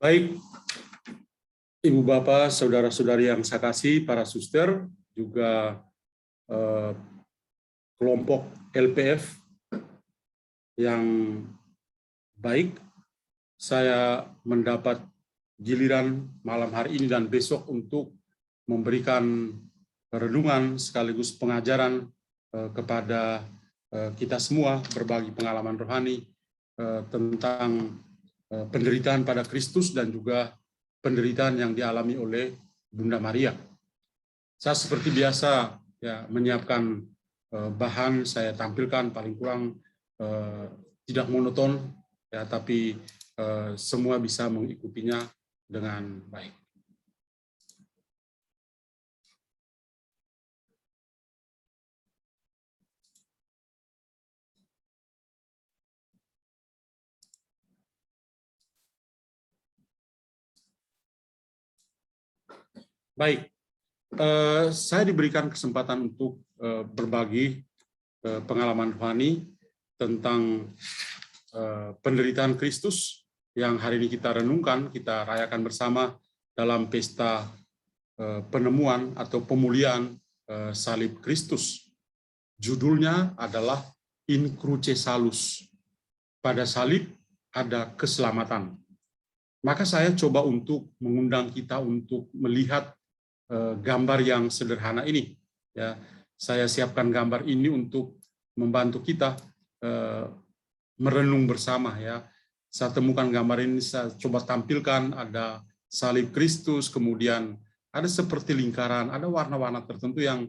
Baik, Ibu Bapak, saudara-saudari yang saya kasih, para suster, juga kelompok LPF yang baik, saya mendapat giliran malam hari ini dan besok untuk memberikan renungan sekaligus pengajaran kepada kita semua, berbagi pengalaman rohani tentang penderitaan pada Kristus dan juga penderitaan yang dialami oleh Bunda Maria. Saya seperti biasa ya menyiapkan bahan, saya tampilkan paling kurang tidak monoton ya, tapi semua bisa mengikutinya dengan baik. Baik, saya diberikan kesempatan untuk berbagi pengalaman rohani tentang penderitaan Kristus yang hari ini kita renungkan, kita rayakan bersama dalam pesta penemuan atau pemuliaan salib Kristus. Judulnya adalah In Cruce Salus. Pada salib ada keselamatan. Maka saya coba untuk mengundang kita untuk melihat gambar yang sederhana ini. Ya, saya siapkan gambar ini untuk membantu kita merenung bersama. Ya, saya temukan gambar ini, saya coba tampilkan ada salib Kristus, kemudian ada seperti lingkaran, ada warna-warna tertentu yang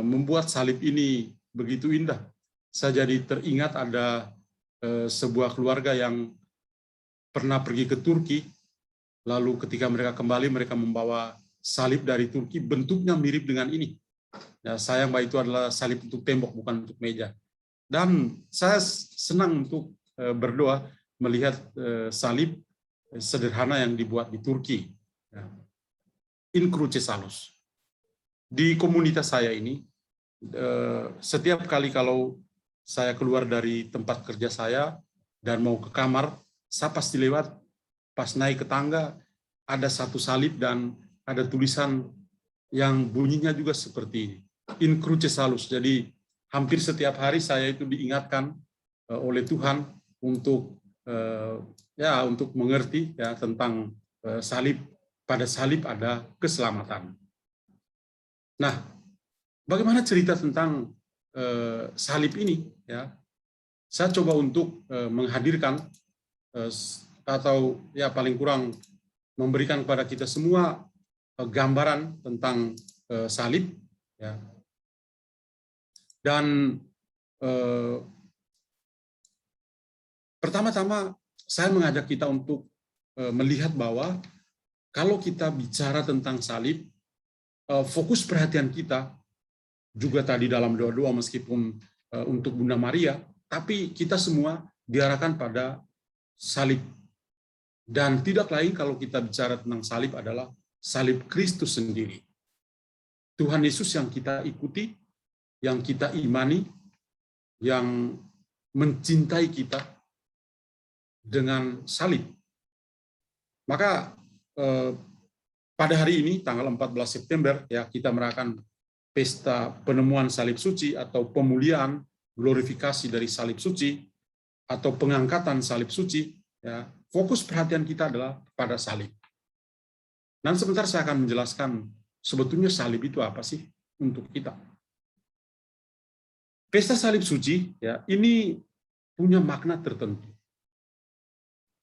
membuat salib ini begitu indah. Saya jadi teringat ada sebuah keluarga yang pernah pergi ke Turki, lalu ketika mereka kembali, mereka membawa salib dari Turki, bentuknya mirip dengan ini. Ya, sayang bahwa itu adalah salib untuk tembok, bukan untuk meja. Dan saya senang untuk berdoa melihat salib sederhana yang dibuat di Turki. Ya. In Cruce Salus. Di komunitas saya ini, setiap kali kalau saya keluar dari tempat kerja saya dan mau ke kamar, saya pasti lewat, pas naik ke tangga, ada satu salib dan ada tulisan yang bunyinya juga seperti ini, In Cruce Salus. Jadi hampir setiap hari saya itu diingatkan oleh Tuhan untuk untuk mengerti ya tentang salib. Pada salib ada keselamatan. Nah, bagaimana cerita tentang salib ini? Ya, saya coba untuk menghadirkan atau ya paling kurang memberikan kepada kita semua gambaran tentang salib. Ya. Dan pertama-tama saya mengajak kita untuk melihat bahwa kalau kita bicara tentang salib, fokus perhatian kita juga tadi dalam doa-doa meskipun untuk Bunda Maria, tapi kita semua diarahkan pada salib. Dan tidak lain kalau kita bicara tentang salib adalah salib Kristus sendiri. Tuhan Yesus yang kita ikuti, yang kita imani, yang mencintai kita dengan salib. Maka pada hari ini, tanggal 14 September, ya kita merayakan pesta penemuan salib suci atau pemuliaan glorifikasi dari salib suci atau pengangkatan salib suci. Ya, fokus perhatian kita adalah pada salib. Dan sebentar saya akan menjelaskan sebetulnya salib itu apa sih untuk kita. Pesta salib suci ya ini punya makna tertentu.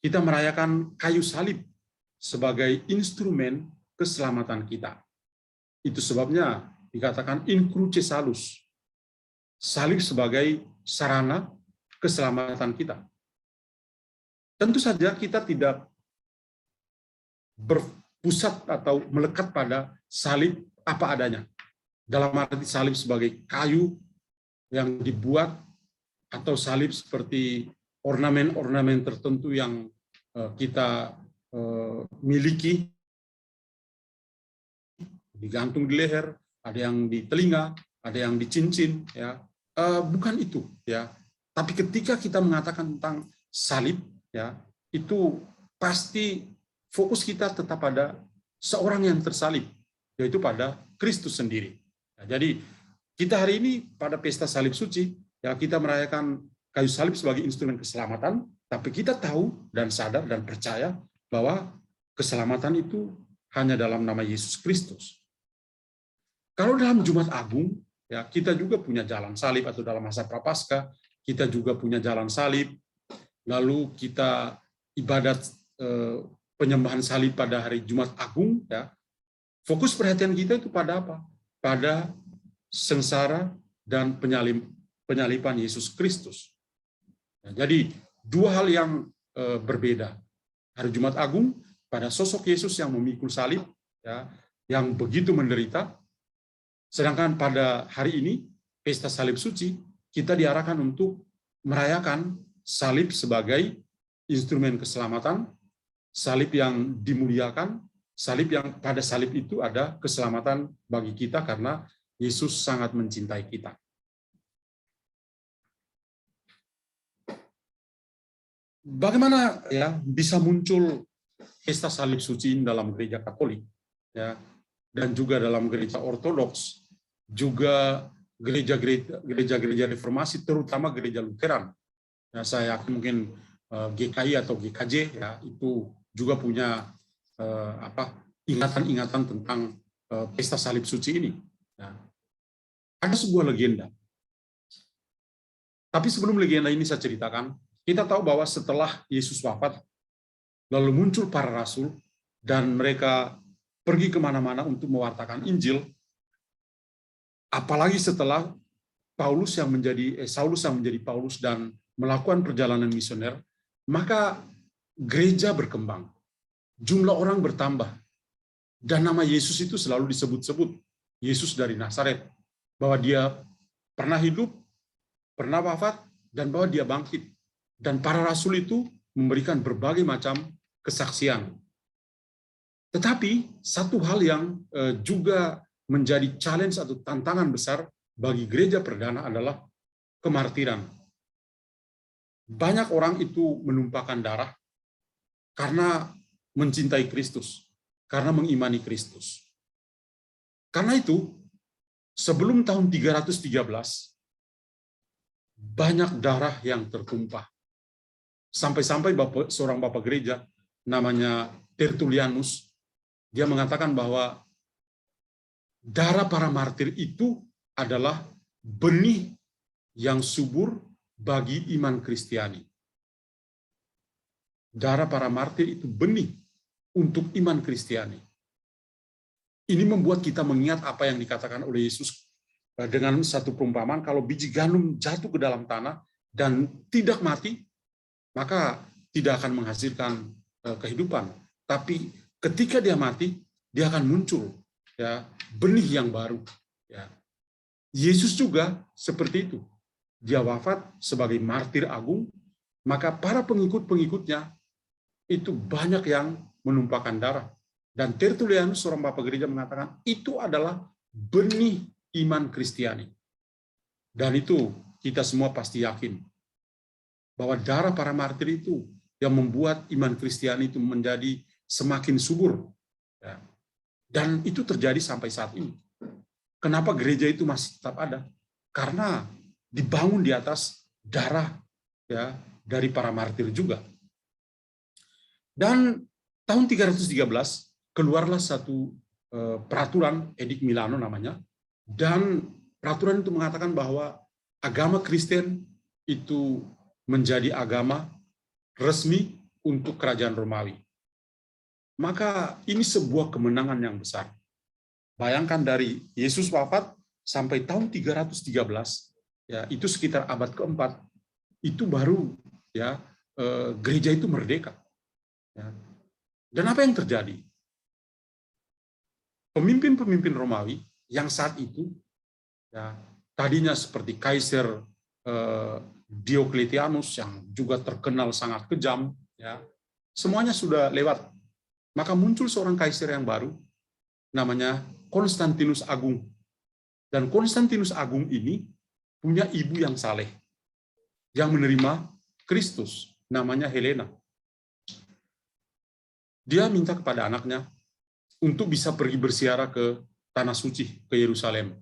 Kita merayakan kayu salib sebagai instrumen keselamatan kita. Itu sebabnya dikatakan In Cruce Salus. Salib sebagai sarana keselamatan kita. Tentu saja kita tidak berpusat atau melekat pada salib apa adanya. Dalam arti salib sebagai kayu yang dibuat atau salib seperti ornamen-ornamen tertentu yang kita miliki, digantung di leher, ada yang di telinga, ada yang di cincin, ya bukan itu, ya. Tapi ketika kita mengatakan tentang salib, ya itu pasti fokus kita tetap pada seorang yang tersalib, yaitu pada Kristus sendiri. Nah, jadi kita hari ini pada pesta salib suci, ya kita merayakan kayu salib sebagai instrumen keselamatan, tapi kita tahu dan sadar dan percaya bahwa keselamatan itu hanya dalam nama Yesus Kristus. Kalau dalam Jumat Agung, ya kita juga punya jalan salib, atau dalam masa Prapaskah kita juga punya jalan salib. Lalu kita ibadat penyembahan salib pada hari Jumat Agung, ya. Fokus perhatian kita itu pada apa? Pada sengsara dan penyaliban Yesus Kristus. Ya, jadi dua hal yang berbeda. Hari Jumat Agung pada sosok Yesus yang memikul salib, ya, yang begitu menderita. Sedangkan pada hari ini, pesta salib suci, kita diarahkan untuk merayakan salib sebagai instrumen keselamatan, salib yang dimuliakan, salib yang pada salib itu ada keselamatan bagi kita karena Yesus sangat mencintai kita. Bagaimana ya bisa muncul pesta salib suci dalam gereja Katolik, ya, dan juga dalam gereja Ortodoks, juga gereja-gereja reformasi, terutama gereja Lutheran. Ya, saya yakin mungkin GKI atau GKJ ya itu juga punya ingatan-ingatan tentang pesta salib suci ini. Ya. Ada sebuah legenda. Tapi sebelum legenda ini saya ceritakan, kita tahu bahwa setelah Yesus wafat, lalu muncul para rasul dan mereka pergi kemana-mana untuk mewartakan Injil. Apalagi setelah Saulus yang menjadi Paulus dan melakukan perjalanan misioner, maka gereja berkembang, jumlah orang bertambah, dan nama Yesus itu selalu disebut-sebut, Yesus dari Nazaret, bahwa dia pernah hidup, pernah wafat, dan bahwa dia bangkit. Dan para rasul itu memberikan berbagai macam kesaksian. Tetapi satu hal yang juga menjadi challenge atau tantangan besar bagi gereja perdana adalah kemartiran. Banyak orang itu menumpahkan darah karena mencintai Kristus, karena mengimani Kristus. Karena itu, sebelum tahun 313, banyak darah yang tertumpah. Sampai-sampai seorang bapak gereja, namanya Tertullianus, dia mengatakan bahwa darah para martir itu adalah benih yang subur bagi iman Kristiani. Darah para martir itu benih untuk iman Kristiani. Ini membuat kita mengingat apa yang dikatakan oleh Yesus dengan satu perumpamaan, kalau biji gandum jatuh ke dalam tanah dan tidak mati, maka tidak akan menghasilkan kehidupan. Tapi ketika dia mati, dia akan muncul ya benih yang baru. Ya. Yesus juga seperti itu. Dia wafat sebagai martir agung, maka para pengikut-pengikutnya itu banyak yang menumpahkan darah. Dan Tertullianus, seorang bapak gereja, mengatakan itu adalah benih iman Kristiani. Dan itu kita semua pasti yakin bahwa darah para martir itu yang membuat iman Kristiani itu menjadi semakin subur. Ya. Dan itu terjadi sampai saat ini. Kenapa gereja itu masih tetap ada? Karena dibangun di atas darah ya dari para martir juga. Dan tahun 313 keluarlah satu peraturan, Edik Milano namanya, dan peraturan itu mengatakan bahwa agama Kristen itu menjadi agama resmi untuk kerajaan Romawi. Maka ini sebuah kemenangan yang besar. Bayangkan dari Yesus wafat sampai tahun 313, ya itu sekitar abad keempat, itu baru ya gereja itu merdeka. Ya. Dan apa yang terjadi? Pemimpin-pemimpin Romawi yang saat itu, ya tadinya seperti Kaisar Diocletianus yang juga terkenal sangat kejam, ya semuanya sudah lewat. Maka muncul seorang kaisar yang baru, namanya Konstantinus Agung. Dan Konstantinus Agung ini punya ibu yang saleh, yang menerima Kristus, namanya Helena. dia minta kepada anaknya untuk bisa pergi berziarah ke Tanah Suci, ke Yerusalem.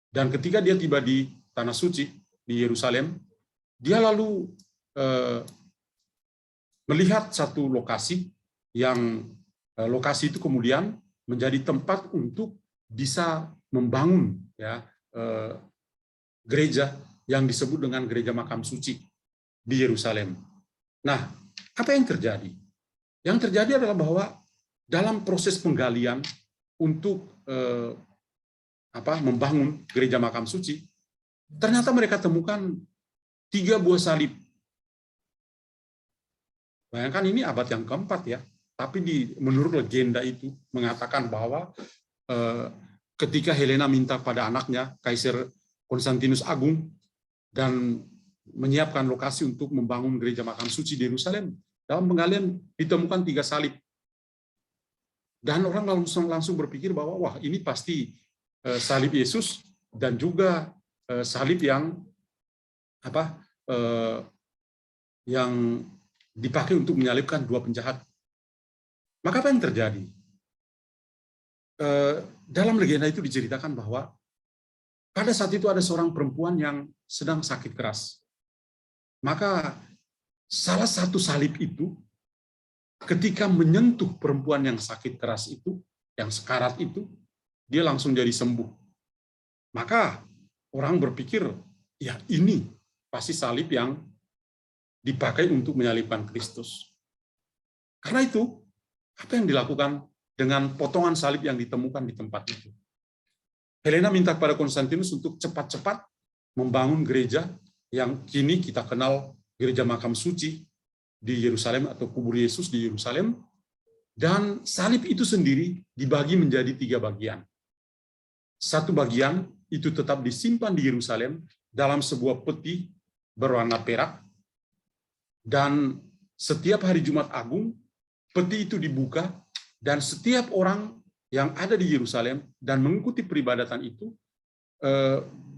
Dan ketika dia tiba di Tanah Suci, di Yerusalem, dia lalu melihat satu lokasi yang lokasi itu kemudian menjadi tempat untuk bisa membangun ya gereja yang disebut dengan Gereja Makam Suci di Yerusalem. Nah, apa yang terjadi? Yang terjadi adalah bahwa dalam proses penggalian untuk membangun Gereja Makam Suci, ternyata mereka temukan 3 buah salib. Bayangkan ini abad yang keempat ya, tapi menurut legenda itu mengatakan bahwa ketika Helena minta pada anaknya, Kaisar Konstantinus Agung, dan menyiapkan lokasi untuk membangun Gereja Makam Suci di Yerusalem, dalam penggalian ditemukan 3 salib. Dan orang langsung berpikir bahwa wah ini pasti salib Yesus dan juga salib yang yang dipakai untuk menyalibkan 2 penjahat. Maka apa yang terjadi? Dalam legenda itu diceritakan bahwa pada saat itu ada seorang perempuan yang sedang sakit keras. Maka salah satu salib itu ketika menyentuh perempuan yang sakit keras itu, yang sekarat itu, dia langsung jadi sembuh. Maka orang berpikir, ya ini pasti salib yang dipakai untuk menyalibkan Kristus. Karena itu, apa yang dilakukan dengan potongan salib yang ditemukan di tempat itu? Helena minta kepada Konstantinus untuk cepat-cepat membangun gereja yang kini kita kenal Gereja Makam Suci di Yerusalem atau kubur Yesus di Yerusalem, dan salib itu sendiri dibagi menjadi 3 bagian. Satu bagian itu tetap disimpan di Yerusalem dalam sebuah peti berwarna perak, dan setiap hari Jumat Agung peti itu dibuka dan setiap orang yang ada di Yerusalem dan mengikuti peribadatan itu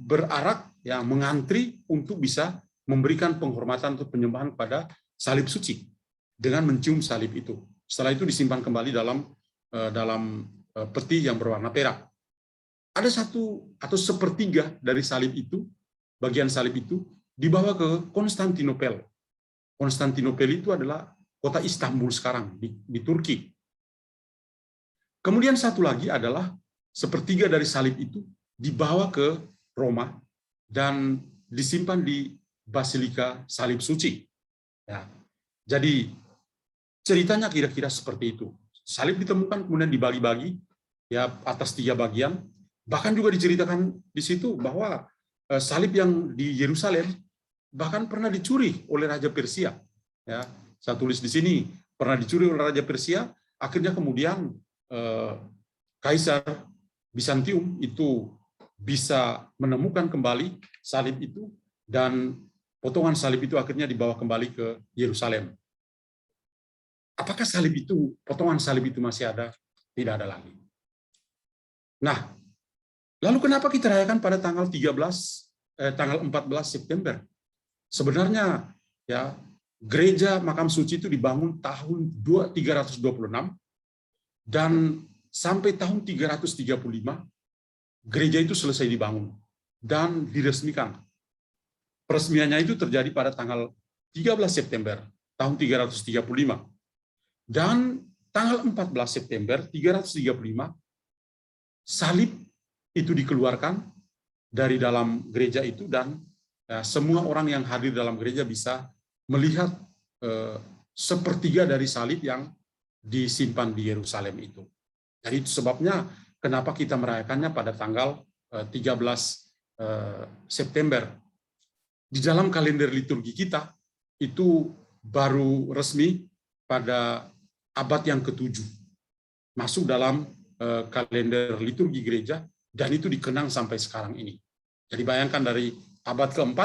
berarak ya mengantri untuk bisa memberikan penghormatan atau penyembahan pada salib suci dengan mencium salib itu. Setelah itu disimpan kembali dalam peti yang berwarna perak. Ada 1 atau sepertiga dari salib itu, bagian salib itu dibawa ke Konstantinopel. Konstantinopel itu adalah kota Istanbul sekarang di Turki. Kemudian satu lagi adalah sepertiga dari salib itu dibawa ke Roma dan disimpan di Basilika Salib Suci. Ya. Jadi ceritanya kira-kira seperti itu. Salib ditemukan kemudian dibagi-bagi ya atas 3 bagian. Bahkan juga diceritakan di situ bahwa salib yang di Yerusalem bahkan pernah dicuri oleh Raja Persia. Ya, saya tulis di sini pernah dicuri oleh Raja Persia. Akhirnya kemudian Kaisar Bizantium itu bisa menemukan kembali salib itu dan potongan salib itu akhirnya dibawa kembali ke Yerusalem. Apakah salib itu, potongan salib itu masih ada? Tidak ada lagi. Nah, lalu kenapa kita rayakan pada tanggal 14 September? Sebenarnya ya Gereja Makam Suci itu dibangun tahun 326 dan sampai tahun 335 gereja itu selesai dibangun dan diresmikan. Peresmiannya itu terjadi pada tanggal 13 September tahun 335. Dan tanggal 14 September 335 salib itu dikeluarkan dari dalam gereja itu dan ya, semua orang yang hadir dalam gereja bisa melihat sepertiga dari salib yang disimpan di Yerusalem itu. Jadi itu sebabnya kenapa kita merayakannya pada tanggal 13 September. Di dalam kalender liturgi kita itu baru resmi pada abad yang ke-7. Masuk dalam kalender liturgi gereja dan itu dikenang sampai sekarang ini. Jadi bayangkan dari abad ke-4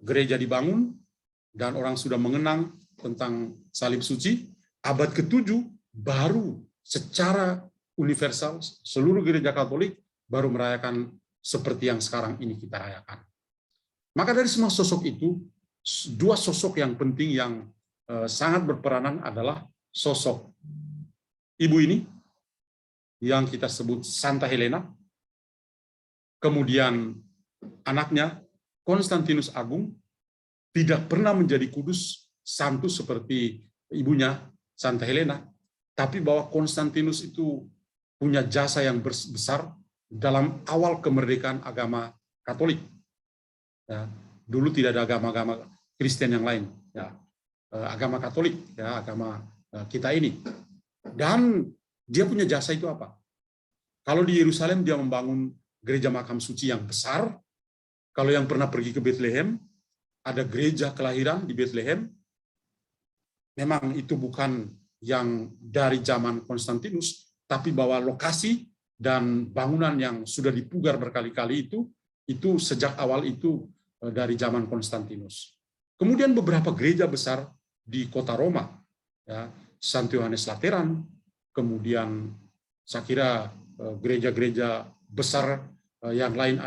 gereja dibangun dan orang sudah mengenang tentang salib suci. Abad ke-7 baru secara universal seluruh gereja Katolik baru merayakan seperti yang sekarang ini kita rayakan. Maka dari semua sosok itu, 2 sosok yang penting yang sangat berperanan adalah sosok ibu ini yang kita sebut Santa Helena, kemudian anaknya Konstantinus Agung tidak pernah menjadi kudus santu seperti ibunya Santa Helena, tapi bahwa Konstantinus itu punya jasa yang besar dalam awal kemerdekaan agama Katolik. Ya, dulu tidak ada agama-agama Kristen yang lain, ya, agama Katolik, ya, agama kita ini. Dan dia punya jasa itu apa? Kalau di Yerusalem dia membangun gereja makam suci yang besar. Kalau yang pernah pergi ke Bethlehem, ada gereja kelahiran di Bethlehem. Memang itu bukan yang dari zaman Konstantinus, tapi bahwa lokasi dan bangunan yang sudah dipugar berkali-kali itu sejak awal itu dari zaman Konstantinus. Kemudian beberapa gereja besar di kota Roma, ya, Santo Yohanes Lateran, kemudian saya kira gereja-gereja besar yang lain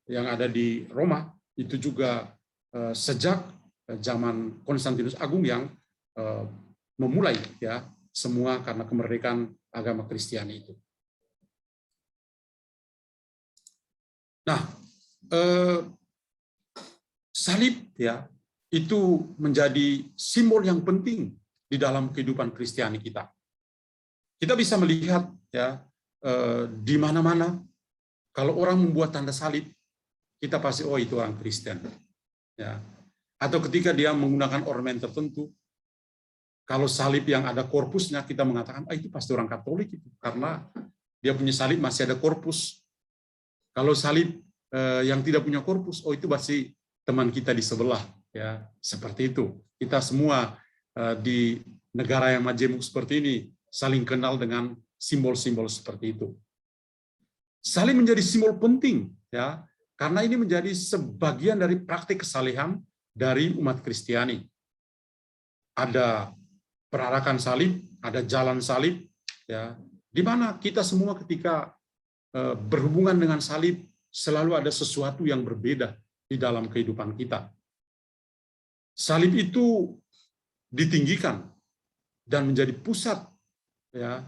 yang ada di Roma itu juga sejak zaman Konstantinus Agung yang memulai, ya, semua karena kemerdekaan agama Kristiani itu. Nah, salib, ya, itu menjadi simbol yang penting di dalam kehidupan Kristiani kita. Kita bisa melihat, ya, di mana-mana kalau orang membuat tanda salib, kita pasti oh itu orang Kristen, ya. Atau ketika dia menggunakan ornamen tertentu, kalau salib yang ada korpusnya kita mengatakan itu pasti orang Katolik itu karena dia punya salib masih ada korpus. Kalau salib yang tidak punya korpus, oh itu pasti teman kita di sebelah, ya, seperti itu. Kita semua di negara yang majemuk seperti ini saling kenal dengan simbol-simbol seperti itu. Salib menjadi simbol penting, ya, karena ini menjadi sebagian dari praktik kesalehan dari umat Kristiani. Ada perarakan salib, ada jalan salib, ya, di mana kita semua ketika berhubungan dengan salib selalu ada sesuatu yang berbeda di dalam kehidupan kita. Salib itu ditinggikan dan menjadi pusat, ya,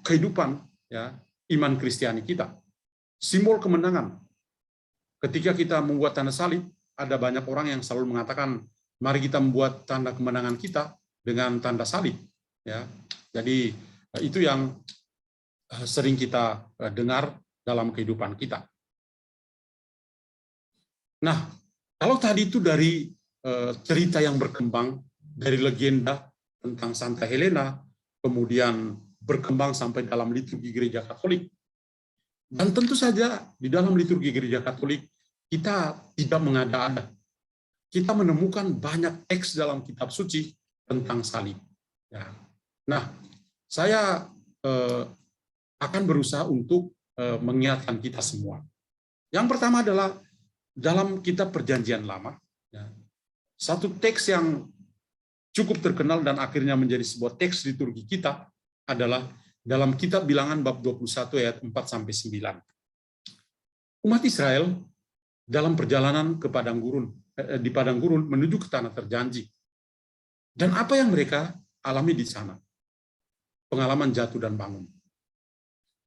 kehidupan, ya, iman Kristiani kita. Simbol kemenangan. Ketika kita membuat tanda salib, ada banyak orang yang selalu mengatakan, mari kita membuat tanda kemenangan kita dengan tanda salib. Ya, jadi itu yang sering kita dengar dalam kehidupan kita. Nah, kalau tadi itu dari cerita yang berkembang, dari legenda tentang Santa Helena, kemudian berkembang sampai dalam liturgi gereja Katolik. Dan tentu saja di dalam liturgi gereja Katolik, kita tidak mengada-ada. Kita menemukan banyak teks dalam kitab suci tentang salib. Ya. Nah, saya akan berusaha untuk mengingatkan kita semua. Yang pertama adalah dalam kitab Perjanjian Lama, ya, satu teks yang cukup terkenal dan akhirnya menjadi sebuah teks liturgi kita adalah dalam kitab Bilangan bab 21 ayat 4-9. Umat Israel dalam perjalanan ke di padang gurun menuju ke tanah terjanji. Dan apa yang mereka alami di sana? Pengalaman jatuh dan bangun.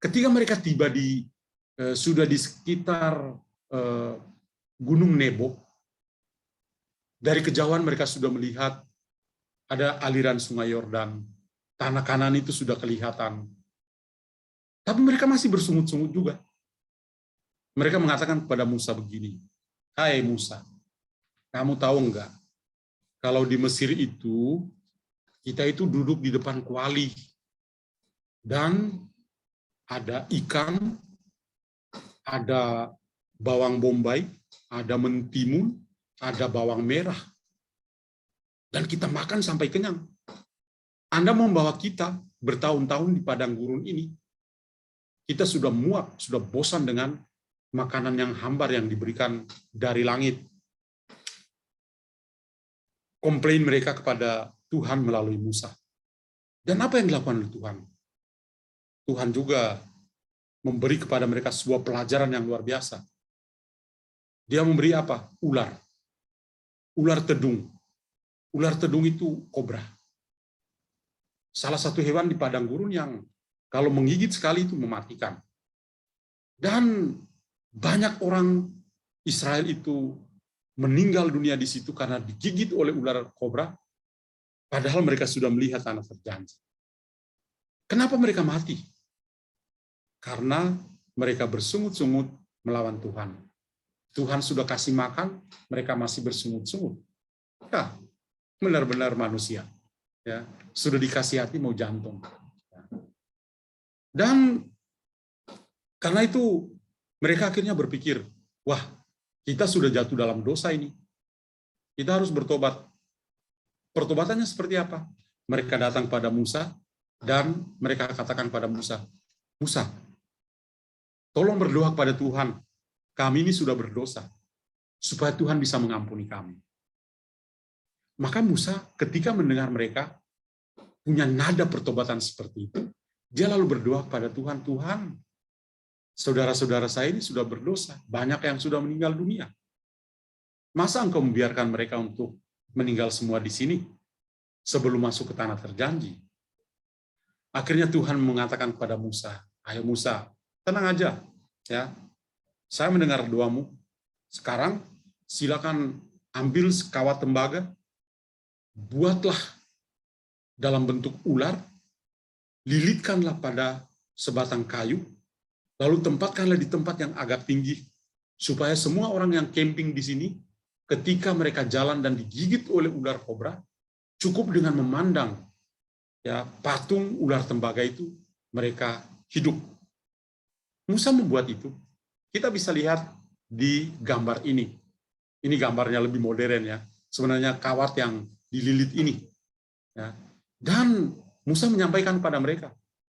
Ketika mereka tiba sudah di sekitar Gunung Nebo, dari kejauhan mereka sudah melihat ada aliran sungai Yordan, tanah Kanaan itu sudah kelihatan. Tapi mereka masih bersungut-sungut juga. Mereka mengatakan kepada Musa begini, "Hai Musa, kamu tahu enggak, kalau di Mesir itu, kita itu duduk di depan kuali, dan ada ikan, ada bawang bombay, ada mentimun, ada bawang merah. Dan kita makan sampai kenyang. Anda membawa kita bertahun-tahun di padang gurun ini. Kita sudah muak, sudah bosan dengan makanan yang hambar yang diberikan dari langit." Komplain mereka kepada Tuhan melalui Musa. Dan apa yang dilakukan oleh Tuhan? Tuhan juga memberi kepada mereka sebuah pelajaran yang luar biasa. Dia memberi apa? Ular. Ular tedung. Ular tedung itu kobra. salah satu hewan di padang gurun yang kalau menggigit sekali itu mematikan. Dan banyak orang Israel itu meninggal dunia di situ karena digigit oleh ular kobra, padahal mereka sudah melihat tanah terjanji. Kenapa mereka mati? Karena mereka bersungut-sungut melawan Tuhan. Tuhan sudah kasih makan, mereka masih bersungut-sungut. Ya, benar-benar manusia. Ya, sudah dikasih hati mau jantung. Dan karena itu mereka akhirnya berpikir, wah, kita sudah jatuh dalam dosa ini. Kita harus bertobat. Pertobatannya seperti apa? Mereka datang pada Musa dan mereka katakan pada Musa, Musa, tolong berdoa kepada Tuhan. Kami ini sudah berdosa, supaya Tuhan bisa mengampuni kami. Maka Musa ketika mendengar mereka punya nada pertobatan seperti itu, dia lalu berdoa kepada Tuhan, Tuhan, saudara-saudara saya ini sudah berdosa, banyak yang sudah meninggal dunia. Masa engkau membiarkan mereka untuk meninggal semua di sini sebelum masuk ke tanah terjanji? Akhirnya Tuhan mengatakan kepada Musa, ayo Musa, tenang aja, ya. Saya mendengar doamu. Sekarang silakan ambil sekawat tembaga, buatlah dalam bentuk ular, lilitkanlah pada sebatang kayu, lalu tempatkanlah di tempat yang agak tinggi, supaya semua orang yang camping di sini, ketika mereka jalan dan digigit oleh ular kobra, cukup dengan memandang ya patung ular tembaga itu, mereka hidup. Musa membuat itu. Kita bisa lihat di gambar ini. Ini gambarnya lebih modern ya. Sebenarnya kawat yang dililit ini. Ya. Dan Musa menyampaikan kepada mereka.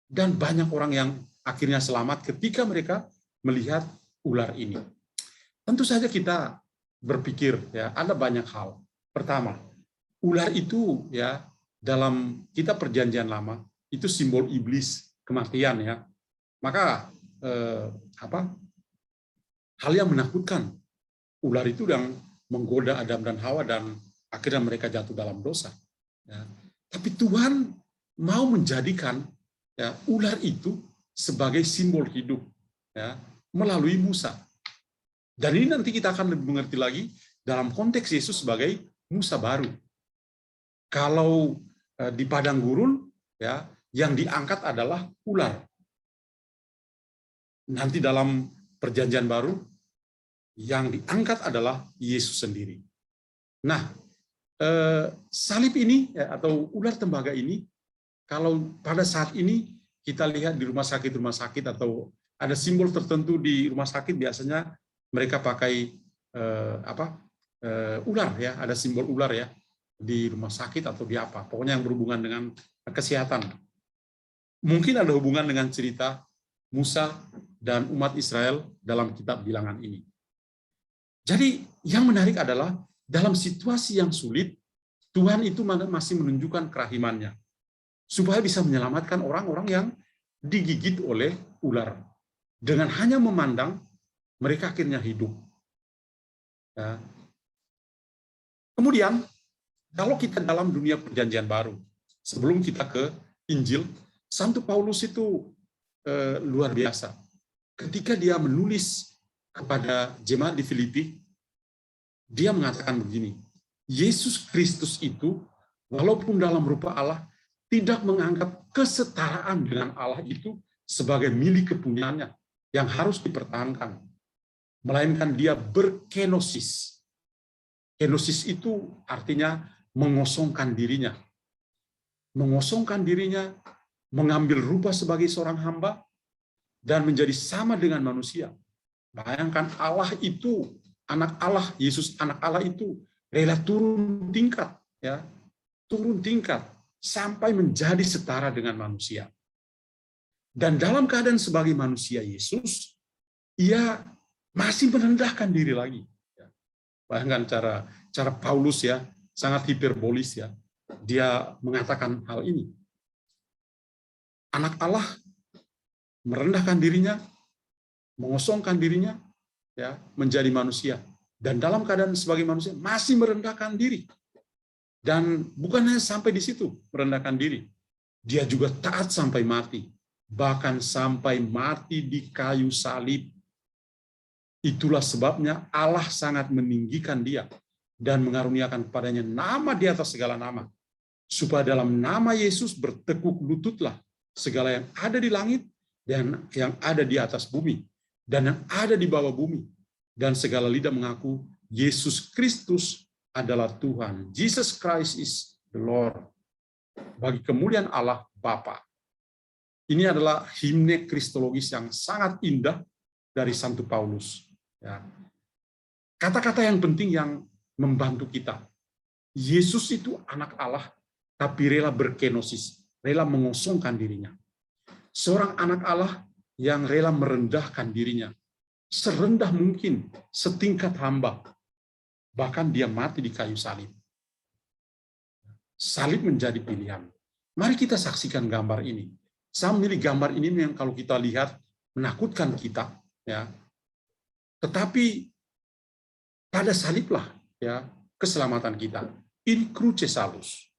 Dan banyak orang yang akhirnya selamat ketika mereka melihat ular ini. Tentu saja kita berpikir ya ada banyak hal. Pertama, ular itu ya dalam kitab Perjanjian Lama itu simbol iblis, kematian ya. Maka hal yang menakutkan, ular itu yang menggoda Adam dan Hawa dan akhirnya mereka jatuh dalam dosa. Ya. Tapi Tuhan mau menjadikan ya, ular itu sebagai simbol hidup ya, melalui Musa. Dan ini nanti kita akan lebih mengerti lagi dalam konteks Yesus sebagai Musa baru. Kalau di padang gurun ya, yang diangkat adalah ular. Nanti dalam Perjanjian Baru yang diangkat adalah Yesus sendiri. Nah, salib ini atau ular tembaga ini, kalau pada saat ini kita lihat di rumah sakit atau ada simbol tertentu di rumah sakit, biasanya mereka pakai ular ya, ada simbol ular ya di rumah sakit atau di apa, pokoknya yang berhubungan dengan kesehatan. Mungkin ada hubungan dengan cerita Musa dan umat Israel dalam kitab Bilangan ini. Jadi yang menarik adalah dalam situasi yang sulit, Tuhan itu masih menunjukkan kerahimannya supaya bisa menyelamatkan orang-orang yang digigit oleh ular. Dengan hanya memandang, mereka akhirnya hidup. Ya. Kemudian, kalau kita dalam dunia Perjanjian Baru, sebelum kita ke Injil, Santo Paulus itu luar biasa. Ketika dia menulis kepada jemaat di Filipi, dia mengatakan begini, Yesus Kristus itu, walaupun dalam rupa Allah, tidak menganggap kesetaraan dengan Allah itu sebagai milik kepunyaannya yang harus dipertahankan. Melainkan dia berkenosis. Kenosis itu artinya mengosongkan dirinya. Mengosongkan dirinya, mengambil rupa sebagai seorang hamba, dan menjadi sama dengan manusia. Bayangkan Allah itu, anak Allah, Yesus anak Allah itu rela turun tingkat, ya, turun tingkat sampai menjadi setara dengan manusia. Dan dalam keadaan sebagai manusia Yesus, ia masih merendahkan diri lagi. Bayangkan cara Paulus ya, sangat hiperbolis ya. Dia mengatakan hal ini. Anak Allah merendahkan dirinya, mengosongkan dirinya, ya, menjadi manusia. Dan dalam keadaan sebagai manusia masih merendahkan diri. Dan bukan hanya sampai di situ merendahkan diri. Dia juga taat sampai mati, bahkan sampai mati di kayu salib. Itulah sebabnya Allah sangat meninggikan dia dan mengaruniakan kepadanya nama di atas segala nama, supaya dalam nama Yesus bertekuk lututlah segala yang ada di langit dan yang ada di atas bumi dan yang ada di bawah bumi, dan segala lidah mengaku Yesus Kristus adalah Tuhan. Jesus Christ is the Lord. Bagi kemuliaan Allah Bapa. Ini adalah himne kristologis yang sangat indah dari Santo Paulus. Ya. Kata-kata yang penting yang membantu kita. Yesus itu anak Allah, tapi rela berkenosis, rela mengosongkan dirinya. Seorang anak Allah yang rela merendahkan dirinya, serendah mungkin, setingkat hamba. Bahkan dia mati di kayu salib. Salib menjadi pilihan. Mari kita saksikan gambar ini. Saya memilih gambar ini yang kalau kita lihat menakutkan kita, ya. Tetapi pada saliblah ya keselamatan kita. In cruce salus.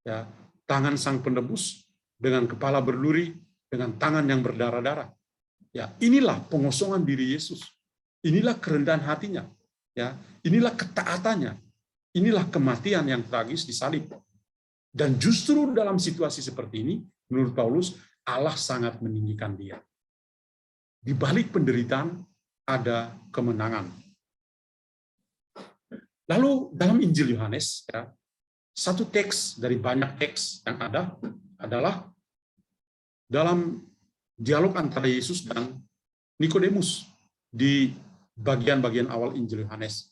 Ya, tangan sang penebus dengan kepala berduri, dengan tangan yang berdarah-darah. Ya, inilah pengosongan diri Yesus. Inilah kerendahan hatinya. Ya, inilah ketaatannya. Inilah kematian yang tragis di salib. Dan justru dalam situasi seperti ini, menurut Paulus, Allah sangat meninggikan dia. Di balik penderitaan ada kemenangan. Lalu dalam Injil Yohanes, ya, satu teks dari banyak teks yang ada adalah dalam dialog antara Yesus dan Nikodemus di bagian-bagian awal Injil Yohanes,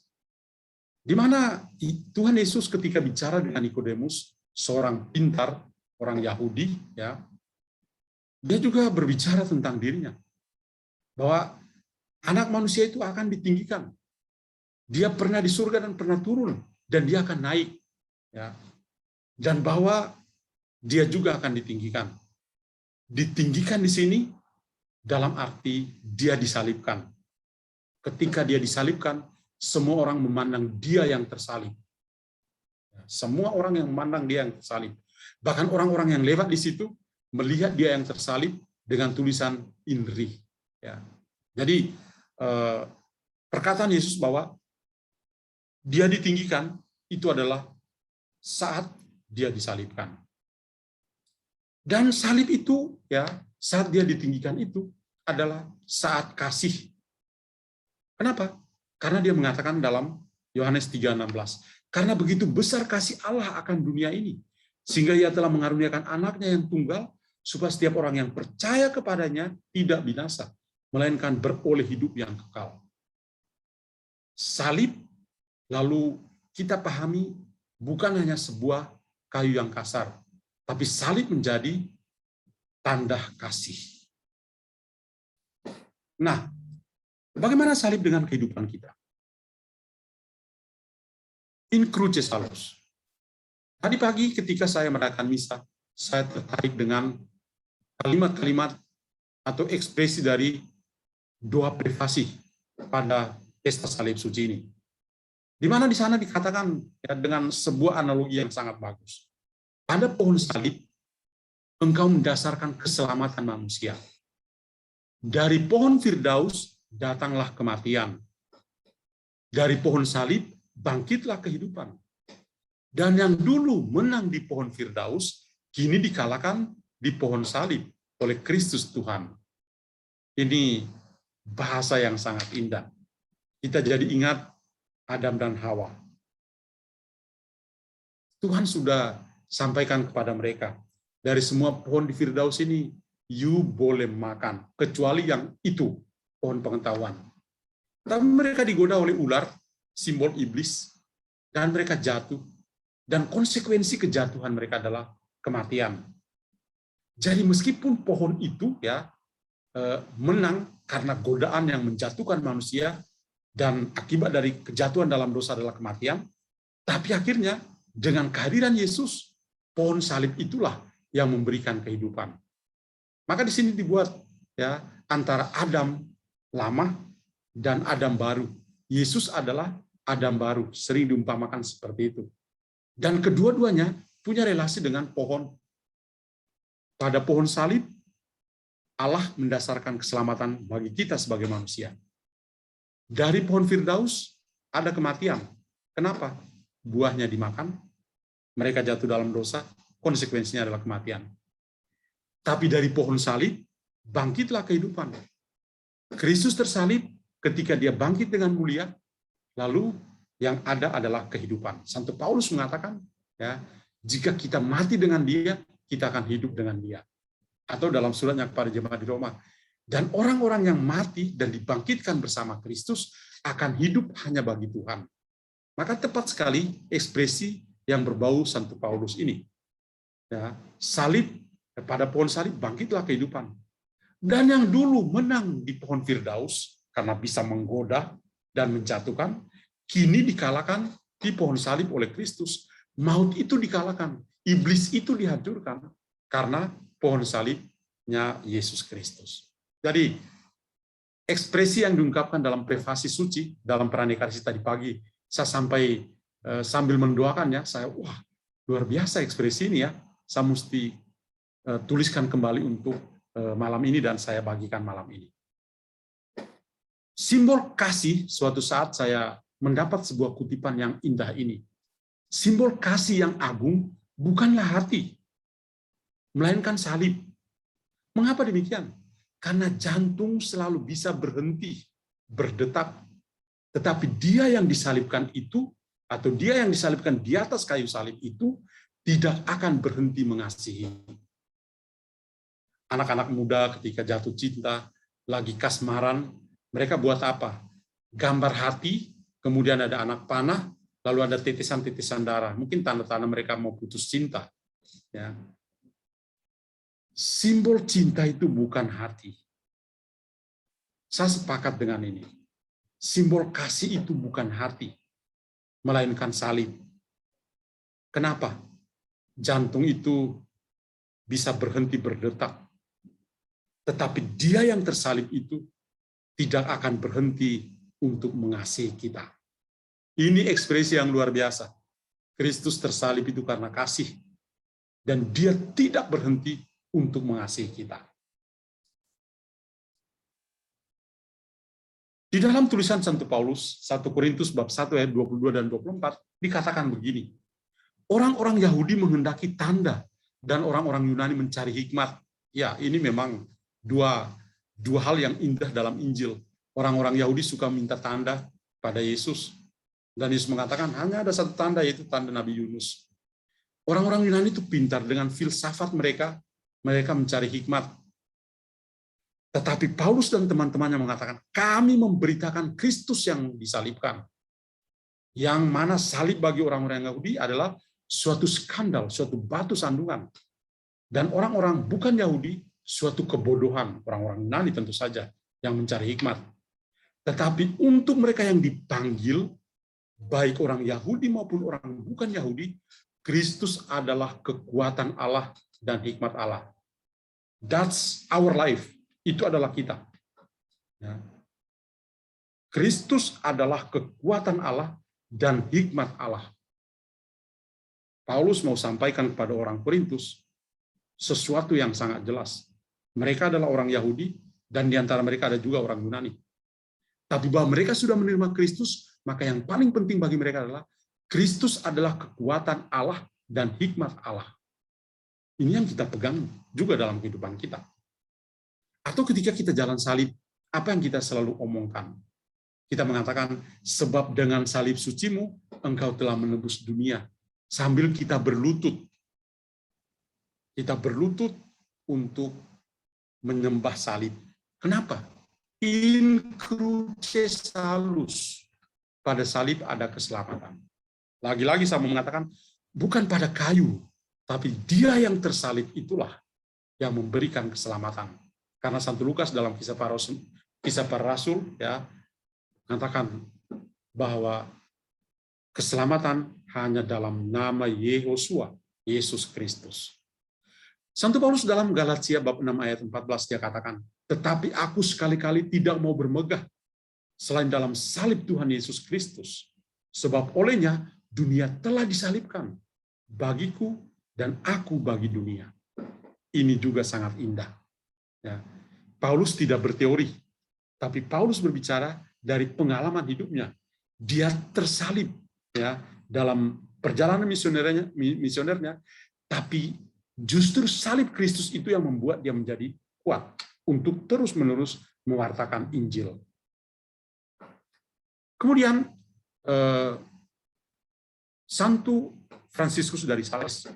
di mana Tuhan Yesus ketika bicara dengan Nikodemus, seorang pintar, orang Yahudi, ya, dia juga berbicara tentang dirinya, bahwa anak manusia itu akan ditinggikan. Dia pernah di surga dan pernah turun, dan dia akan naik. Ya. Dan bahwa dia juga akan ditinggikan. Ditinggikan di sini dalam arti dia disalibkan. Ketika dia disalibkan, semua orang memandang dia yang tersalib. Semua orang yang memandang dia yang tersalib. Bahkan orang-orang yang lewat di situ melihat dia yang tersalib dengan tulisan INRI. Ya. Jadi perkataan Yesus bahwa dia ditinggikan itu adalah saat dia disalibkan. Dan salib itu ya, saat dia ditinggikan itu adalah saat kasih. Kenapa? Karena dia mengatakan dalam Yohanes 3:16, karena begitu besar kasih Allah akan dunia ini, sehingga ia telah mengaruniakan anaknya yang tunggal, supaya setiap orang yang percaya kepadanya tidak binasa, melainkan beroleh hidup yang kekal. Salib, lalu kita pahami, bukan hanya sebuah kayu yang kasar, tapi salib menjadi tanda kasih. Nah, bagaimana salib dengan kehidupan kita? In cruce salus. Tadi pagi ketika saya merayakan misa, saya tertarik dengan kalimat-kalimat atau ekspresi dari doa privasi pada pesta salib suci ini. Di mana di sana dikatakan ya, dengan sebuah analogi yang sangat bagus. Pada pohon salib, engkau mendasarkan keselamatan manusia. Dari pohon Firdaus, datanglah kematian. Dari pohon salib, bangkitlah kehidupan. Dan yang dulu menang di pohon Firdaus, kini dikalahkan di pohon salib oleh Kristus Tuhan. Ini bahasa yang sangat indah. Kita jadi ingat Adam dan Hawa. Tuhan sudah sampaikan kepada mereka, dari semua pohon di Firdaus ini, you boleh makan, kecuali yang itu, pohon pengetahuan. Tapi mereka digoda oleh ular, simbol iblis, dan mereka jatuh. Dan konsekuensi kejatuhan mereka adalah kematian. Jadi meskipun pohon itu ya menang karena godaan yang menjatuhkan manusia, dan akibat dari kejatuhan dalam dosa adalah kematian, tapi akhirnya dengan kehadiran Yesus, pohon salib itulah yang memberikan kehidupan. Maka di sini dibuat ya antara Adam lama dan Adam baru. Yesus adalah Adam baru, sering diumpamakan seperti itu. Dan kedua-duanya punya relasi dengan pohon pada pohon salib, Allah mendasarkan keselamatan bagi kita sebagai manusia. Dari pohon Firdaus ada kematian. Kenapa? Buahnya dimakan, mereka jatuh dalam dosa, konsekuensinya adalah kematian. Tapi dari pohon salib, bangkitlah kehidupan. Kristus tersalib, ketika dia bangkit dengan mulia, lalu yang ada adalah kehidupan. Santo Paulus mengatakan, ya, jika kita mati dengan dia, kita akan hidup dengan dia. Atau dalam suratnya kepada jemaat di Roma, dan orang-orang yang mati dan dibangkitkan bersama Kristus akan hidup hanya bagi Tuhan. Maka tepat sekali ekspresi yang berbau Santo Paulus ini. Ya, salib, pada pohon salib bangkitlah kehidupan. Dan yang dulu menang di pohon Firdaus karena bisa menggoda dan menjatuhkan, kini dikalahkan di pohon salib oleh Kristus. Maut itu dikalahkan, iblis itu dihancurkan karena pohon salibnya Yesus Kristus. Jadi ekspresi yang diungkapkan dalam prefasi suci dalam Pranikaristis tadi pagi, saya sampai sambil mendoakannya, saya luar biasa ekspresi ini ya. Saya mesti tuliskan kembali untuk malam ini dan saya bagikan malam ini. Simbol kasih, suatu saat saya mendapat sebuah kutipan yang indah ini. Simbol kasih yang agung bukanlah hati, melainkan salib. Mengapa demikian? Karena jantung selalu bisa berhenti, berdetak. Tetapi dia yang disalibkan itu, atau dia yang disalibkan di atas kayu salib itu, tidak akan berhenti mengasihi. Anak-anak muda ketika jatuh cinta, lagi kasmaran, mereka buat apa? Gambar hati, kemudian ada anak panah, lalu ada titisan-titisan darah. Mungkin tanda-tanda mereka mau putus cinta. Ya. Simbol cinta itu bukan hati. Saya sepakat dengan ini. Simbol kasih itu bukan hati, melainkan salib. Kenapa? Jantung itu bisa berhenti berdetak. Tetapi dia yang tersalib itu tidak akan berhenti untuk mengasihi kita. Ini ekspresi yang luar biasa. Kristus tersalib itu karena kasih. Dan dia tidak berhenti untuk mengasihi kita. Di dalam tulisan Santo Paulus, 1 Korintus bab 1 ayat 22 dan 24, dikatakan begini, orang-orang Yahudi menghendaki tanda, dan orang-orang Yunani mencari hikmat. Ya, ini memang dua hal yang indah dalam Injil. Orang-orang Yahudi suka minta tanda pada Yesus, dan Yesus mengatakan, hanya ada satu tanda, yaitu tanda Nabi Yunus. Orang-orang Yunani itu pintar, dengan filsafat mereka mencari hikmat. Tetapi Paulus dan teman-temannya mengatakan, kami memberitakan Kristus yang disalibkan. Yang mana salib bagi orang-orang Yahudi adalah suatu skandal, suatu batu sandungan. Dan orang-orang bukan Yahudi, suatu kebodohan. Orang-orang Yunani tentu saja yang mencari hikmat. Tetapi untuk mereka yang dipanggil, baik orang Yahudi maupun orang bukan Yahudi, Kristus adalah kekuatan Allah dan hikmat Allah. That's our life. Itu adalah kita. Ya. Kristus adalah kekuatan Allah dan hikmat Allah. Paulus mau sampaikan kepada orang Korintus sesuatu yang sangat jelas. Mereka adalah orang Yahudi, dan di antara mereka ada juga orang Yunani. Tapi bahwa mereka sudah menerima Kristus, maka yang paling penting bagi mereka adalah Kristus adalah kekuatan Allah dan hikmat Allah. Ini yang kita pegang juga dalam kehidupan kita. Atau ketika kita jalan salib, apa yang kita selalu omongkan? Kita mengatakan, sebab dengan salib sucimu, engkau telah menebus dunia. Sambil kita berlutut. Kita berlutut untuk menyembah salib. Kenapa? In cruce salus. Pada salib ada keselamatan. Lagi-lagi saya mau mengatakan, bukan pada kayu, tapi dia yang tersalib itulah yang memberikan keselamatan. Karena Santo Lukas dalam kisah para rasul ya mengatakan bahwa keselamatan hanya dalam nama Yehosua, Yesus Kristus. Santo Paulus dalam Galatia bab 6 ayat 14 dia katakan, tetapi aku sekali-kali tidak mau bermegah selain dalam salib Tuhan Yesus Kristus, sebab olehnya dunia telah disalibkan bagiku dan aku bagi dunia. ini juga sangat indah. Ya. Paulus tidak berteori, tapi Paulus berbicara dari pengalaman hidupnya. Dia tersalib ya dalam perjalanan misionernya, tapi justru salib Kristus itu yang membuat dia menjadi kuat untuk terus-menerus mewartakan Injil. Kemudian Santo Fransiskus dari Sales,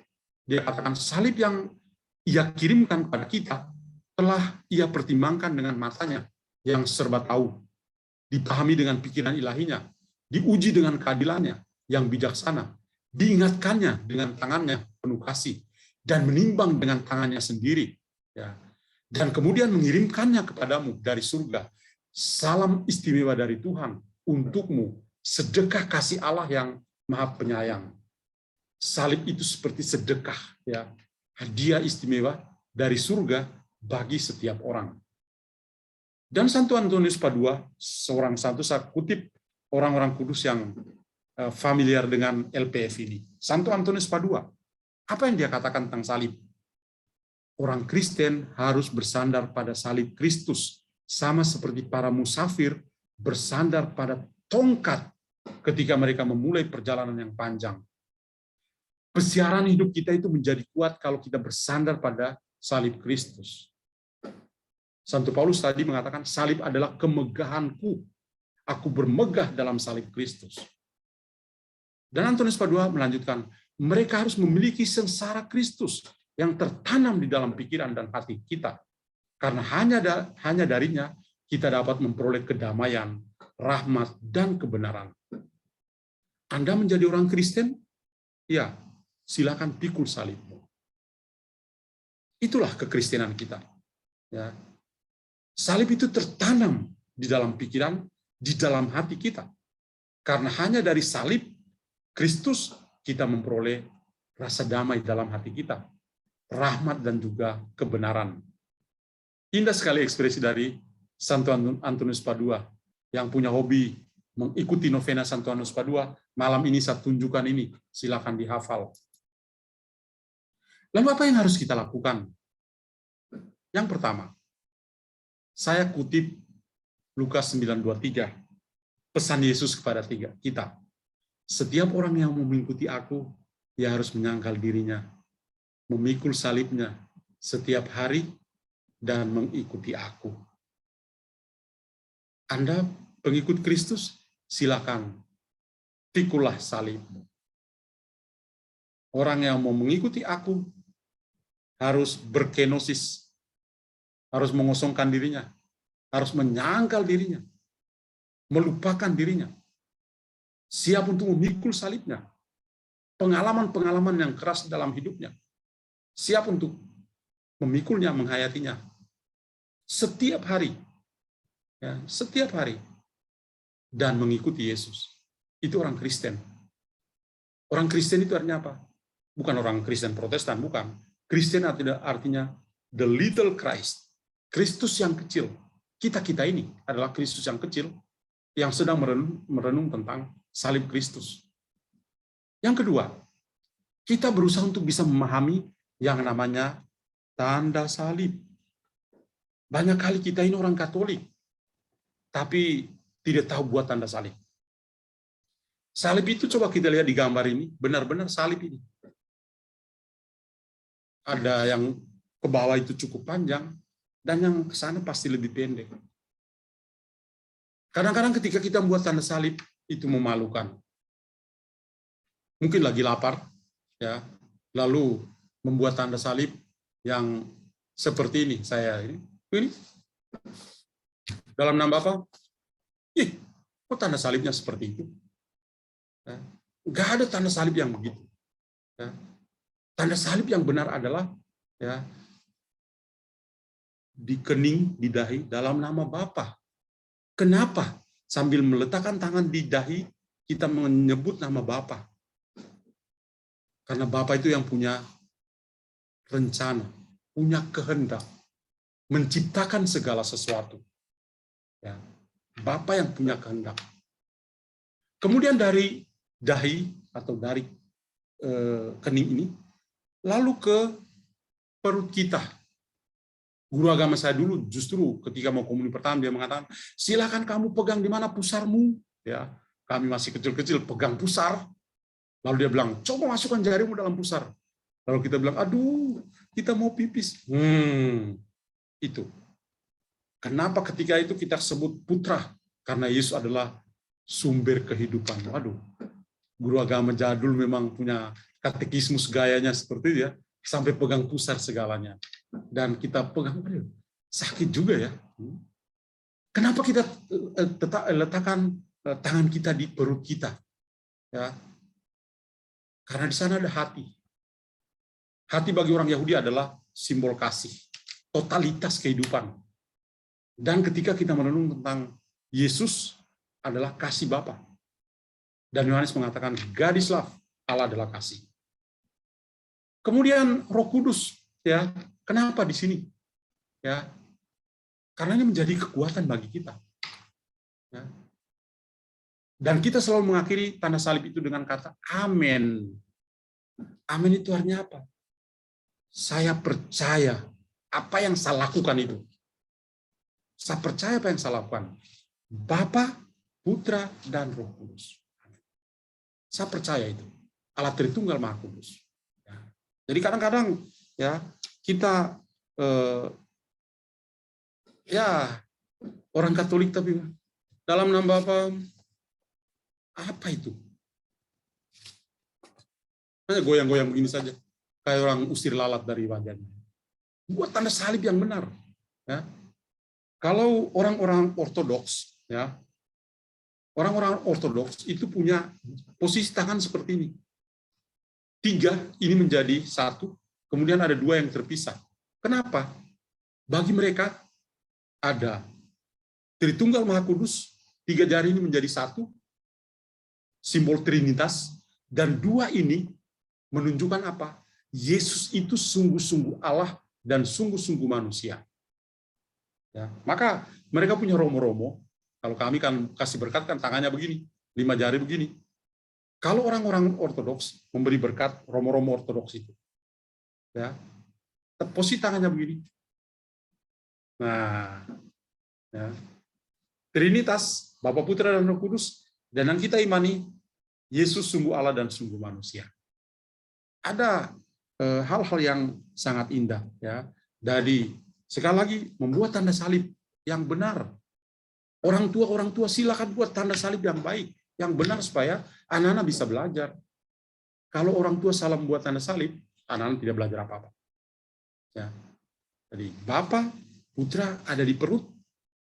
dia katakan salib yang ia kirimkan kepada kita telah ia pertimbangkan dengan matanya yang serba tahu, dipahami dengan pikiran ilahinya, diuji dengan keadilannya yang bijaksana, diingatkannya dengan tangannya penuh kasih, dan menimbang dengan tangannya sendiri. Ya. Dan kemudian mengirimkannya kepadamu dari surga. Salam istimewa dari Tuhan untukmu, sedekah kasih Allah yang Maha Penyayang. Salib itu seperti sedekah, ya, hadiah istimewa dari surga bagi setiap orang. Dan Santo Antonius Padua, seorang santo, saya kutip orang-orang kudus yang familiar dengan LPF ini. Santo Antonius Padua, apa yang dia katakan tentang salib? Orang Kristen harus bersandar pada salib Kristus, sama seperti para musafir bersandar pada tongkat ketika mereka memulai perjalanan yang panjang. Pesiaran hidup kita itu menjadi kuat kalau kita bersandar pada salib Kristus. Santo Paulus tadi mengatakan salib adalah kemegahanku. Aku bermegah dalam salib Kristus. Dan Antonius Padua melanjutkan, mereka harus memiliki sengsara Kristus yang tertanam di dalam pikiran dan hati kita. Karena hanya darinya kita dapat memperoleh kedamaian, rahmat, dan kebenaran. Anda menjadi orang Kristen? Ya, silakan pikul salibmu. Itulah kekristenan kita. Ya. Salib itu tertanam di dalam pikiran, di dalam hati kita. Karena hanya dari salib Kristus kita memperoleh rasa damai dalam hati kita, rahmat dan juga kebenaran. Indah sekali ekspresi dari Santo Antonius Padua yang punya hobi mengikuti novena Santo Antonius Padua. Malam ini saya tunjukkan ini, silakan dihafal. Lalu apa yang harus kita lakukan? Yang pertama, saya kutip Lukas 9:23, pesan Yesus kepada kita. Setiap orang yang mau mengikuti aku, ia harus menyangkal dirinya, memikul salibnya setiap hari, dan mengikuti aku. Anda pengikut Kristus, silakan pikulah salibmu. Orang yang mau mengikuti aku harus berkenosis, harus mengosongkan dirinya, harus menyangkal dirinya, melupakan dirinya, siap untuk memikul salibnya, pengalaman-pengalaman yang keras dalam hidupnya, siap untuk memikulnya, menghayatinya, setiap hari, ya, setiap hari, dan mengikuti Yesus. Itu orang Kristen. Orang Kristen itu artinya apa? Bukan orang Kristen Protestan, bukan. Kristen artinya the little Christ, Kristus yang kecil. Kita ini adalah Kristus yang kecil yang sedang merenung tentang salib Kristus. Yang kedua, kita berusaha untuk bisa memahami yang namanya tanda salib. Banyak kali kita ini orang Katolik, tapi tidak tahu buat tanda salib. Salib itu coba kita lihat di gambar ini, benar-benar salib ini. Ada yang ke bawah itu cukup panjang, dan yang ke sana pasti lebih pendek. Kadang-kadang ketika kita membuat tanda salib, itu memalukan. Mungkin lagi lapar, ya, lalu membuat tanda salib yang seperti ini, saya ini. Dalam nama apa? Kok tanda salibnya seperti itu? Ya, nggak ada tanda salib yang begitu. Ya. Tanda salib yang benar adalah ya di kening, di dahi, dalam nama Bapa. Kenapa? Sambil meletakkan tangan di dahi, kita menyebut nama Bapa. Karena Bapa itu yang punya rencana, punya kehendak, menciptakan segala sesuatu. Ya. Bapa yang punya kehendak. Kemudian dari dahi atau dari kening ini, lalu ke perut kita. Guru agama saya dulu justru ketika mau komuni pertama dia mengatakan, silakan kamu pegang di mana pusarmu. Ya, kami masih kecil-kecil pegang pusar. Lalu dia bilang, coba masukkan jarimu dalam pusar. Lalu kita bilang, aduh, kita mau pipis. Itu. Kenapa ketika itu kita sebut putra? Karena Yesus adalah sumber kehidupan. Waduh, guru agama jadul memang punya katekismus gayanya seperti itu ya. Sampai pegang pusar segalanya. Dan kita pegang, sakit juga ya. Kenapa kita letakkan tangan kita di perut kita? Ya. Karena di sana ada hati. Hati bagi orang Yahudi adalah simbol kasih, totalitas kehidupan. Dan ketika kita merenung tentang Yesus adalah kasih Bapa. Dan Yohanes mengatakan, God is love, Allah adalah kasih. Kemudian Roh Kudus, ya, kenapa di sini? Ya, karena ini menjadi kekuatan bagi kita. Ya. Dan kita selalu mengakhiri tanda salib itu dengan kata amin. Amin itu artinya apa? Saya percaya apa yang saya lakukan itu. Saya percaya apa yang saya lakukan. Bapa, Putra, dan Roh Kudus. Saya percaya itu. Allah Tritunggal Maha Kudus. Jadi kadang-kadang ya kita ya orang Katolik tapi dalam nama apa itu? Hanya goyang-goyang begini saja, kayak orang usir lalat dari wajahnya. Buat tanda salib yang benar. Ya. Kalau orang-orang Ortodoks, ya, orang-orang Ortodoks itu punya posisi tangan seperti ini. 3 ini menjadi 1, kemudian ada 2 yang terpisah. Kenapa? Bagi mereka ada Tritunggal Maha Kudus, 3 jari ini menjadi 1, simbol Trinitas, dan 2 ini menunjukkan apa? Yesus itu sungguh-sungguh Allah dan sungguh-sungguh manusia. Ya, maka mereka punya romo-romo. Kalau kami kan kasih berkat kan tangannya begini, 5 jari begini. Kalau orang-orang Ortodoks memberi berkat, romo-romo Ortodoks itu, ya, posisi tangannya begini. Nah, ya. Trinitas, Bapa, Putra, dan Roh Kudus, dan yang kita imani, Yesus sungguh Allah dan sungguh manusia. Ada hal-hal yang sangat indah, ya. Dari sekali lagi membuat tanda salib yang benar. Orang tua silakan buat tanda salib yang baik, yang benar supaya anak-anak bisa belajar. Kalau orang tua salah membuat tanda salib, anak-anak tidak belajar apa-apa. Ya. Jadi Bapa, Putra ada di perut,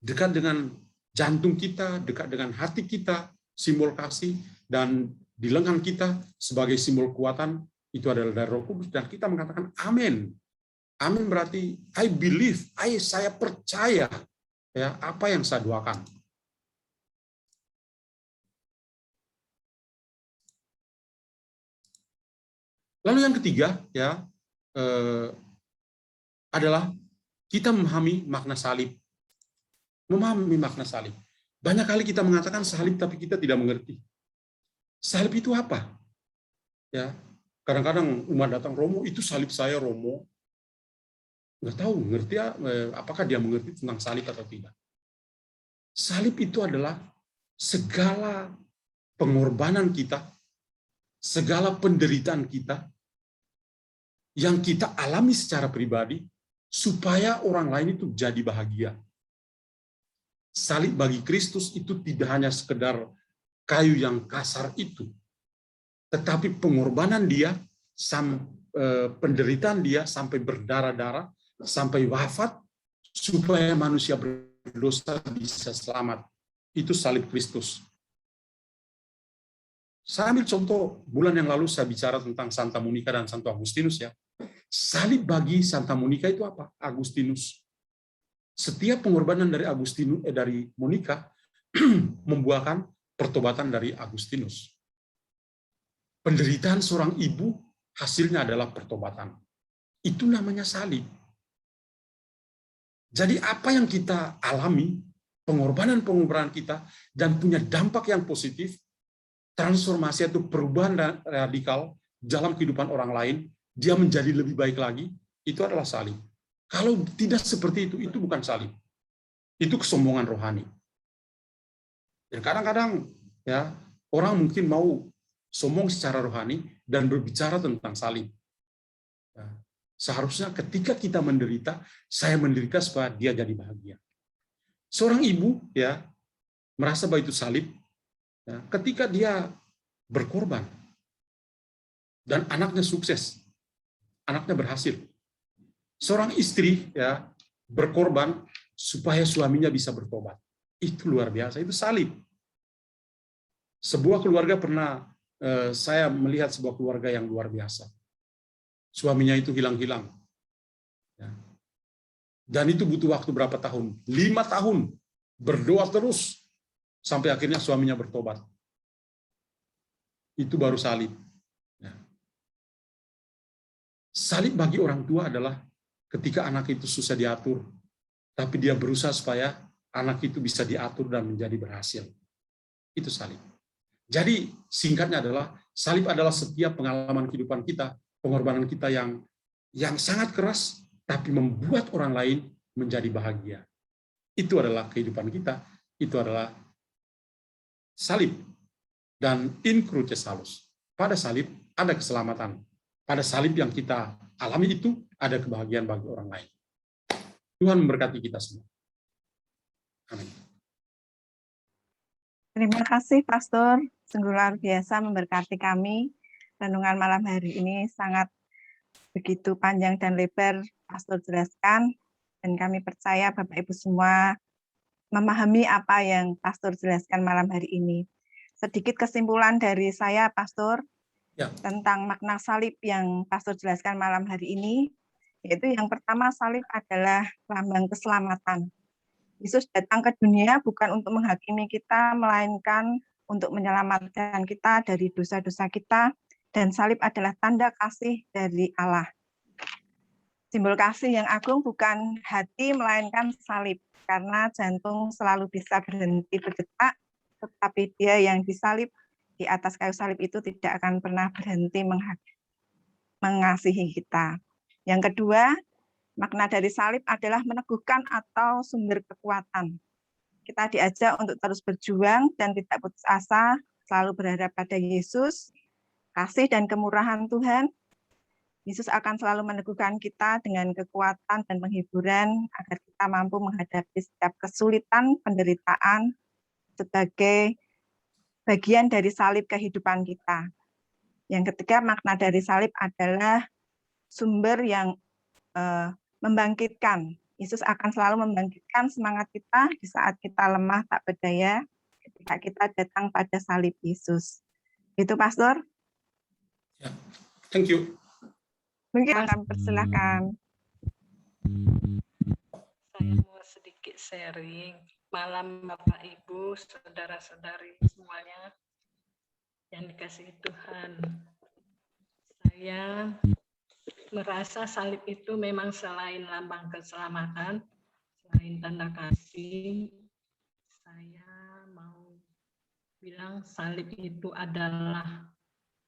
dekat dengan jantung kita, dekat dengan hati kita, simbol kasih, dan di lengan kita sebagai simbol kekuatan itu adalah dari Roh Kudus, dan kita mengatakan amin. Amin berarti I believe, saya percaya ya apa yang saya doakan. Lalu yang ketiga ya adalah kita memahami makna salib. Memahami makna salib. Banyak kali kita mengatakan salib tapi kita tidak mengerti. Salib itu apa? Ya, kadang-kadang umat datang, Romo itu salib saya, Romo. Nggak tahu, ngerti ya, apakah dia mengerti tentang salib atau tidak. Salib itu adalah segala pengorbanan kita, segala penderitaan kita yang kita alami secara pribadi supaya orang lain itu jadi bahagia. Salib bagi Kristus itu tidak hanya sekedar kayu yang kasar itu, tetapi pengorbanan dia, penderitaan dia sampai berdarah-darah, sampai wafat supaya manusia berdosa bisa selamat. Itu salib Kristus. Saya ambil contoh, bulan yang lalu saya bicara tentang Santa Monica dan Santo Agustinus ya. Salib bagi Santa Monica itu apa? Agustinus. Setiap pengorbanan dari dari Monica membuahkan pertobatan dari Agustinus. Penderitaan seorang ibu hasilnya adalah pertobatan. Itu namanya salib. Jadi apa yang kita alami, pengorbanan-pengorbanan kita, dan punya dampak yang positif, transformasi atau perubahan radikal dalam kehidupan orang lain, dia menjadi lebih baik lagi, itu adalah salib. Kalau tidak seperti itu bukan salib. Itu kesombongan rohani. Dan kadang-kadang ya orang mungkin mau sombong secara rohani dan berbicara tentang salib. Ya, seharusnya ketika kita menderita, saya menderita supaya dia jadi bahagia. Seorang ibu ya merasa bahwa itu salib ya, ketika dia berkorban dan anaknya sukses, anaknya berhasil. Seorang istri ya berkorban supaya suaminya bisa bertobat. Itu luar biasa, itu salib. Sebuah keluarga pernah saya melihat sebuah keluarga yang luar biasa. Suaminya itu hilang-hilang. Ya. Dan itu butuh waktu berapa tahun? 5 tahun berdoa terus sampai akhirnya suaminya bertobat. Itu baru salib. Ya. Salib bagi orang tua adalah ketika anak itu susah diatur, tapi dia berusaha supaya anak itu bisa diatur dan menjadi berhasil. Itu salib. Jadi singkatnya adalah salib adalah setiap pengalaman kehidupan kita, pengorbanan kita yang sangat keras, tapi membuat orang lain menjadi bahagia. Itu adalah kehidupan kita, itu adalah salib. Dan in cruce salus. Pada salib ada keselamatan. Pada salib yang kita alami itu ada kebahagiaan bagi orang lain. Tuhan memberkati kita semua. Amin. Terima kasih, Pastor. Sungguh luar biasa memberkati kami. Renungan malam hari ini sangat begitu panjang dan lebar Pastor jelaskan, dan kami percaya Bapak Ibu semua memahami apa yang Pastor jelaskan malam hari ini. Sedikit kesimpulan dari saya, Pastor, ya, tentang makna salib yang Pastor jelaskan malam hari ini, yaitu yang pertama, salib adalah lambang keselamatan. Yesus datang ke dunia bukan untuk menghakimi kita, melainkan untuk menyelamatkan kita dari dosa-dosa kita, dan salib adalah tanda kasih dari Allah. Simbol kasih yang agung bukan hati, melainkan salib, karena jantung selalu bisa berhenti berdetak, tetapi dia yang disalib di atas kayu salib itu tidak akan pernah berhenti mengasihi kita. Yang kedua, makna dari salib adalah meneguhkan atau sumber kekuatan. Kita diajak untuk terus berjuang dan tidak putus asa, selalu berharap pada Yesus, kasih dan kemurahan Tuhan. Yesus akan selalu meneguhkan kita dengan kekuatan dan penghiburan agar kita mampu menghadapi setiap kesulitan, penderitaan sebagai bagian dari salib kehidupan kita. Yang ketiga, makna dari salib adalah sumber yang membangkitkan. Yesus akan selalu membangkitkan semangat kita di saat kita lemah tak berdaya, ketika kita datang pada salib Yesus. Itu, Pastor. Ya. Thank you. Mungkin akan persilahkan. Saya mau sedikit sharing. Malam Bapak Ibu, saudara-saudari semuanya yang dikasihi Tuhan. Saya merasa salib itu memang selain lambang keselamatan, selain tanda kasih, saya mau bilang salib itu adalah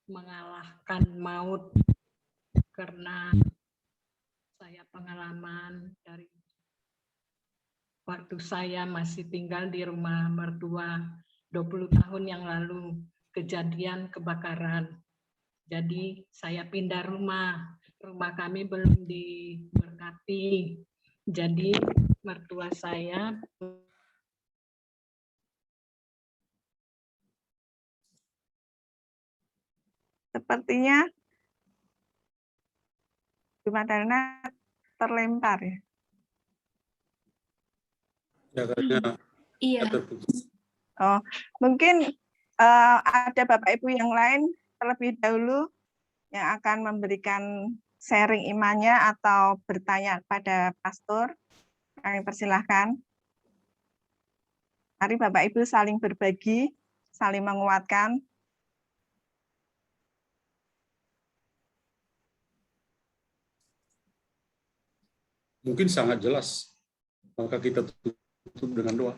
mengalahkan maut, karena saya pengalaman dari waktu saya masih tinggal di rumah mertua 20 tahun yang lalu, kejadian kebakaran. Jadi saya pindah rumah kami belum diberkati. Jadi mertua saya Sepertinya Madalena terlempar ya. Ya, karena Iya. terputus. Oh, mungkin ada Bapak Ibu yang lain terlebih dahulu yang akan memberikan sharing imannya atau bertanya pada pastor. Kami persilahkan. Mari Bapak Ibu saling berbagi, saling menguatkan. Mungkin sangat jelas, maka kita tutup dengan doa.